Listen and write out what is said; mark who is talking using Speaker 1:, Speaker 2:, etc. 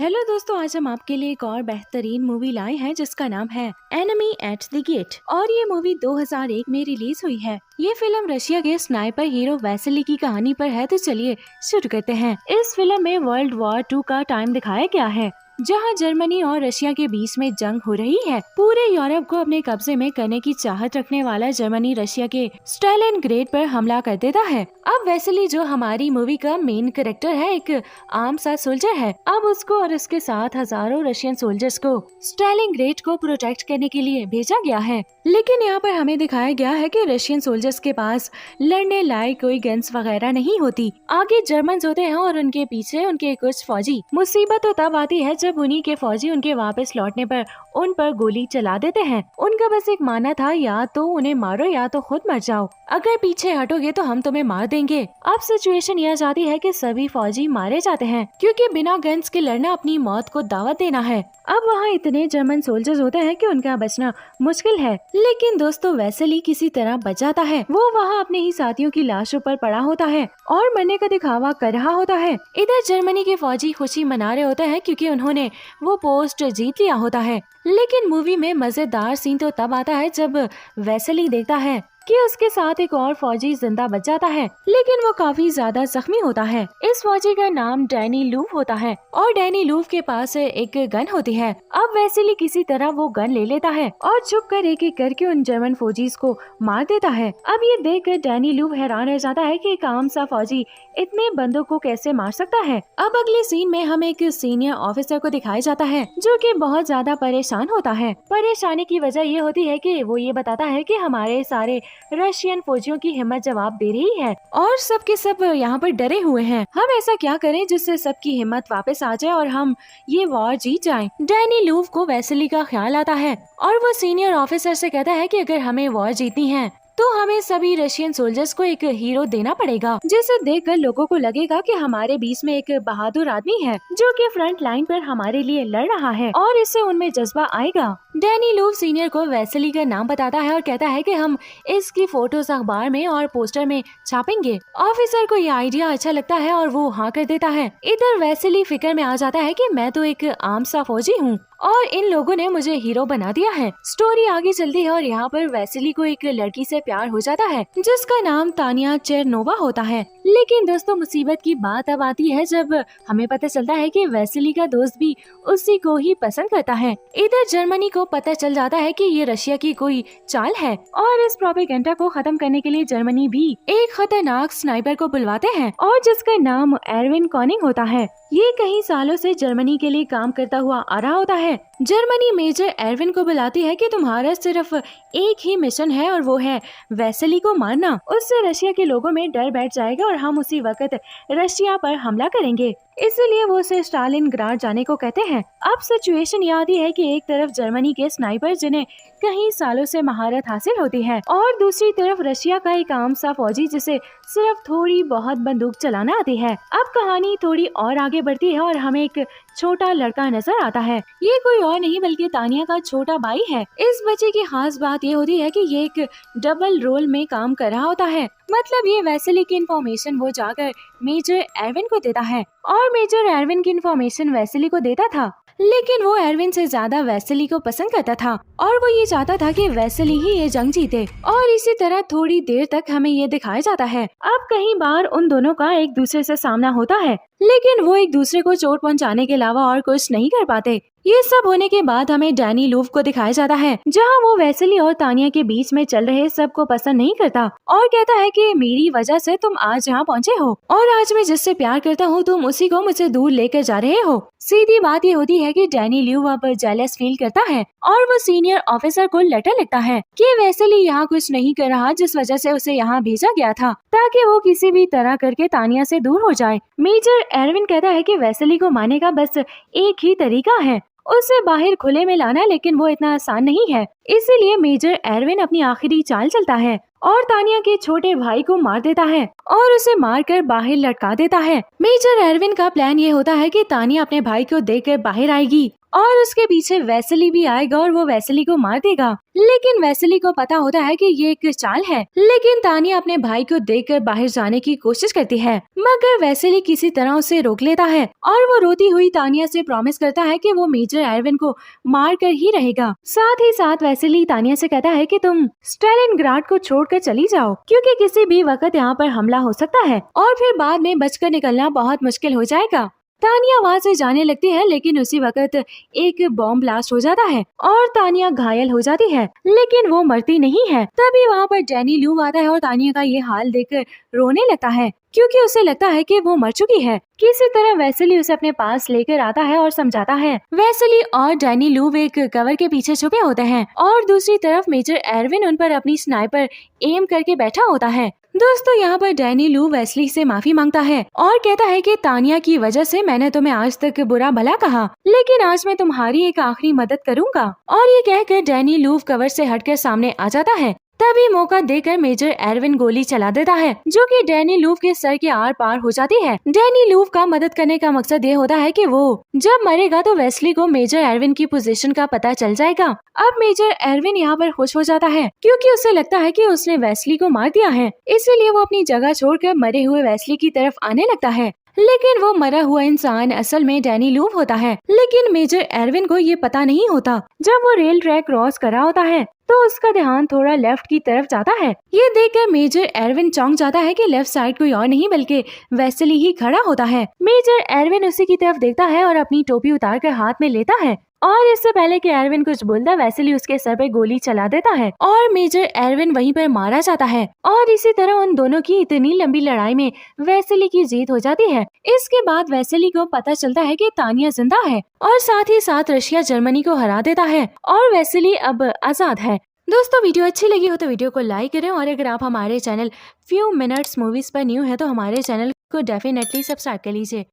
Speaker 1: Hello दोस्तों, आज हम आपके लिए एक और बेहतरीन मूवी लाए हैं जिसका नाम है एनिमी एट द गेट। और ये मूवी 2001 में रिलीज हुई है। ये फिल्म रशिया के स्नाइपर हीरो वैसिली की कहानी पर है। तो चलिए शुरू करते हैं। इस फिल्म में वर्ल्ड वॉर 2 का टाइम दिखाया गया है, जहां जर्मनी और रशिया के बीच में जंग हो रही है। पूरे यूरोप को अपने कब्जे में करने की चाहत रखने वाला जर्मनी रशिया के स्टालिनग्रेड पर हमला कर देता है। अब वैसिली, जो हमारी मूवी का मेन कैरेक्टर है, एक आम सा सोल्जर है। अब उसको और उसके साथ हजारों रशियन सोल्जर्स को स्टालिनग्रेड को प्रोटेक्ट करने के लिए भेजा गया है। लेकिन यहाँ पर हमें दिखाया गया है कि रशियन सोल्जर्स के पास लड़ने लायक कोई गन्स वगैरह नहीं होती। आगे जर्मन होते हैं और उनके पीछे उनके कुछ फौजी। मुसीबत तो तब आती है जब उन्हीं के फौजी उनके वापस लौटने पर उन पर गोली चला देते हैं। उनका बस एक मानना था, या तो उन्हें मारो या तो खुद मर जाओ। अगर पीछे हटोगे तो हम तुम्हें मार देंगे। अब सिचुएशन यह जाती है कि सभी फौजी मारे जाते हैं, क्योंकि बिना गन्स के लड़ना अपनी मौत को दावत देना है। अब वहाँ इतने जर्मन सोल्जर्स होते हैं कि उनका बचना मुश्किल है। लेकिन दोस्तों, वैसिली किसी तरह बच जाता है। वो वहाँ अपने ही साथियों की लाशों पर पड़ा होता है और मरने का दिखावा कर रहा होता है। इधर जर्मनी के फौजी खुशी मना रहे होते हैं क्योंकि उन्होंने वो पोस्ट जीत लिया होता है। लेकिन मूवी में मजेदार सीन तो तब आता है जब वैसिली देखता है कि उसके साथ एक और फौजी जिंदा बच जाता है, लेकिन वो काफी ज्यादा जख्मी होता है। इस फौजी का नाम डैनी लूफ होता है और डैनी लूफ के पास एक गन होती है। अब वैसिली किसी तरह वो गन ले लेता है और छुप कर एक एक करके उन जर्मन फौजीज को मार देता है। अब ये देखकर डैनी लूफ हैरान रह जाता है कि एक आम सा फौजी इतने बंदों को कैसे मार सकता है। अब अगले सीन में हम एक सीनियर ऑफिसर को दिखाया जाता है जो कि बहुत ज्यादा परेशान होता है। परेशानी की वजह ये होती है कि वो ये बताता है कि हमारे सारे रशियन फौजियों की हिम्मत जवाब दे रही है और सबके सब यहाँ पर डरे हुए हैं। हम ऐसा क्या करें जिससे सबकी हिम्मत वापस आ जाए और हम ये वॉर जीत जाएं। डैनी लूफ को वैसिली का ख्याल आता है और वो सीनियर ऑफिसर से कहता है कि अगर हमें वॉर जीतनी है तो हमें सभी रशियन सोल्जर्स को एक हीरो देना पड़ेगा, जिसे देखकर लोगों को लगेगा कि हमारे बीच में एक बहादुर आदमी है जो कि फ्रंट लाइन पर हमारे लिए लड़ रहा है और इससे उनमें जज्बा आएगा। डैनी लूफ सीनियर को वैसिली का नाम बताता है और कहता है कि हम इसकी फोटोज अखबार में और पोस्टर में छापेंगे। ऑफिसर को ये आइडिया अच्छा लगता है और वो हाँ कर देता है। इधर वैसिली फिक्र में आ जाता है कि मैं तो एक आम सा फौजी हूँ और इन लोगों ने मुझे हीरो बना दिया है। स्टोरी आगे चलती है और यहाँ पर वैसिली को एक लड़की से प्यार हो जाता है जिसका नाम तानिया चेरनोवा होता है। लेकिन दोस्तों, मुसीबत की बात अब आती है जब हमें पता चलता है कि वैसिली का दोस्त भी उसी को ही पसंद करता है। इधर जर्मनी को पता चल जाता है कि ये रशिया की कोई चाल है और इस प्रोपेगेंडा को खत्म करने के लिए जर्मनी भी एक खतरनाक स्नाइपर को बुलवाते हैं और जिसका नाम एरविन कॉनिंग होता है। ये कई सालों से जर्मनी के लिए काम करता हुआ आ रहा होता है। जर्मनी मेजर एरविन को बुलाती है कि तुम्हारा सिर्फ एक ही मिशन है और वो है वैसिली को मारना। उससे रशिया के लोगों में डर बैठ जाएगा और हम उसी वक्त रशिया पर हमला करेंगे। इसीलिए वो उसे स्टालिनग्राड जाने को कहते हैं। अब सिचुएशन ये आती है कि एक तरफ जर्मनी के स्नाइपर जिन्हें कई सालों से महारत हासिल होती है और दूसरी तरफ रशिया का एक आम सा फौजी जिसे सिर्फ थोड़ी बहुत बंदूक चलाना आती है। अब कहानी थोड़ी और आगे बढ़ती है और हमें एक छोटा लड़का नजर आता है। ये कोई और नहीं बल्कि तानिया का छोटा भाई है। इस बच्चे की खास बात ये होती है कि ये एक डबल रोल में काम कर रहा होता है। मतलब ये वैसिली की इन्फॉर्मेशन वो जाकर मेजर एरविन को देता है और मेजर एरविन की इन्फॉर्मेशन वैसिली को देता था। लेकिन वो एरविन से ज्यादा वैसिली को पसंद करता था और वो ये चाहता था कि वैसिली ही ये जंग जीते। और इसी तरह थोड़ी देर तक हमें ये दिखाया जाता है। अब कई बार उन दोनों का एक दूसरे से सामना होता है, लेकिन वो एक दूसरे को चोट पहुंचाने के अलावा और कुछ नहीं कर पाते। ये सब होने के बाद हमें डैनी लूफ को दिखाया जाता है, जहां वो वैसिली और तानिया के बीच में चल रहे सब को पसंद नहीं करता और कहता है कि मेरी वजह से तुम आज यहाँ पहुँचे हो और आज मैं जिससे प्यार करता हूँ तुम उसी को मुझसे दूर लेकर जा रहे हो। सीधी बात ये होती है कि डैनी लूफ अब जेलस फील करता है और वो सीनियर ऑफिसर को लेटर लिखता है कि वैसिली यहाँ कुछ नहीं कर रहा जिस वजह से उसे यहाँ भेजा गया था, ताकि वो किसी भी तरह करके तानिया से दूर हो जाए। मेजर एरविन कहता है कि वैसिली को मारने का बस एक ही तरीका है, उसे बाहर खुले में लाना, लेकिन वो इतना आसान नहीं है। इसीलिए मेजर एरविन अपनी आखिरी चाल चलता है और तानिया के छोटे भाई को मार देता है और उसे मारकर बाहर लटका देता है। मेजर एरविन का प्लान ये होता है कि तानिया अपने भाई को देखकर बाहर आएगी और उसके पीछे वेसेली भी आएगा और वो वेसेली को मार देगा। लेकिन वेसेली को पता होता है कि ये एक चाल है। लेकिन तानिया अपने भाई को देखकर बाहर जाने की कोशिश करती है, मगर वेसेली किसी तरह उसे रोक लेता है और वो रोती हुई तानिया से प्रॉमिस करता है कि वो मेजर एरविन को मार कर ही रहेगा। साथ ही साथ वेसेली तानिया से कहता है कि तुम स्टालिनग्राड को छोड़कर चली जाओ, क्योंकि किसी भी वक्त यहाँ पर हमला हो सकता है और फिर बाद में बचकर निकलना बहुत मुश्किल हो जाएगा। तानिया वहाँ से जाने लगती है, लेकिन उसी वक्त एक बॉम्ब ब्लास्ट हो जाता है और तानिया घायल हो जाती है, लेकिन वो मरती नहीं है। तभी वहाँ पर डैनी लू आता है और तानिया का ये हाल देखकर रोने लगता है, क्योंकि उसे लगता है कि वो मर चुकी है। किसी तरह वेसेली उसे अपने पास लेकर आता है और समझाता है। वेसेली और डैनी लू एक कवर के पीछे छुपे होते हैं और दूसरी तरफ मेजर एरविन उन पर अपनी स्नाइपर एम करके बैठा होता है। दोस्तों, यहाँ पर डैनी लू वेस्ली से माफी मांगता है और कहता है कि तानिया की वजह से मैंने तुम्हें आज तक बुरा भला कहा, लेकिन आज मैं तुम्हारी एक आखिरी मदद करूंगा। और ये कहकर डैनी लू कवर से हटकर सामने आ जाता है। तभी मौका देकर मेजर एरविन गोली चला देता है, जो कि डैनी लूव के सर के आर पार हो जाती है। डैनी लूव का मदद करने का मकसद ये होता है कि वो जब मरेगा तो वेस्ली को मेजर एरविन की पोजीशन का पता चल जाएगा। अब मेजर एरविन यहाँ पर खुश हो जाता है, क्योंकि उसे लगता है कि उसने वेस्ली को मार दिया है, इसीलिए वो अपनी जगह छोड़कर मरे हुए वेस्ली की तरफ आने लगता है। लेकिन वो मरा हुआ इंसान असल में डैनी लूव होता है, लेकिन मेजर एरविन को ये पता नहीं होता। जब वो रेल ट्रैक क्रॉस कर रहा होता है तो उसका ध्यान थोड़ा लेफ्ट की तरफ जाता है। ये देखकर मेजर एरविन चौंक जाता है कि लेफ्ट साइड कोई और नहीं बल्कि वेस्ली ही खड़ा होता है। मेजर एरविन उसी की तरफ देखता है और अपनी टोपी उतारकर हाथ में लेता है और इससे पहले कि एरविन कुछ बोलता, वेस्ली उसके सर पे गोली चला देता है और मेजर एरविन वहीं पर मारा जाता है। और इसी तरह उन दोनों की इतनी लंबी लड़ाई में वेस्ली की जीत हो जाती है। इसके बाद वेस्ली को पता चलता है कि तानिया जिंदा है और साथ ही साथ रशिया जर्मनी को हरा देता है और वेस्ली अब आजाद है। दोस्तों, वीडियो अच्छी लगी हो तो वीडियो को लाइक करें और अगर आप हमारे चैनल फ्यू मिनट्स मूवीज पर न्यू है तो हमारे चैनल को डेफिनेटली सब्सक्राइब कर लीजिए।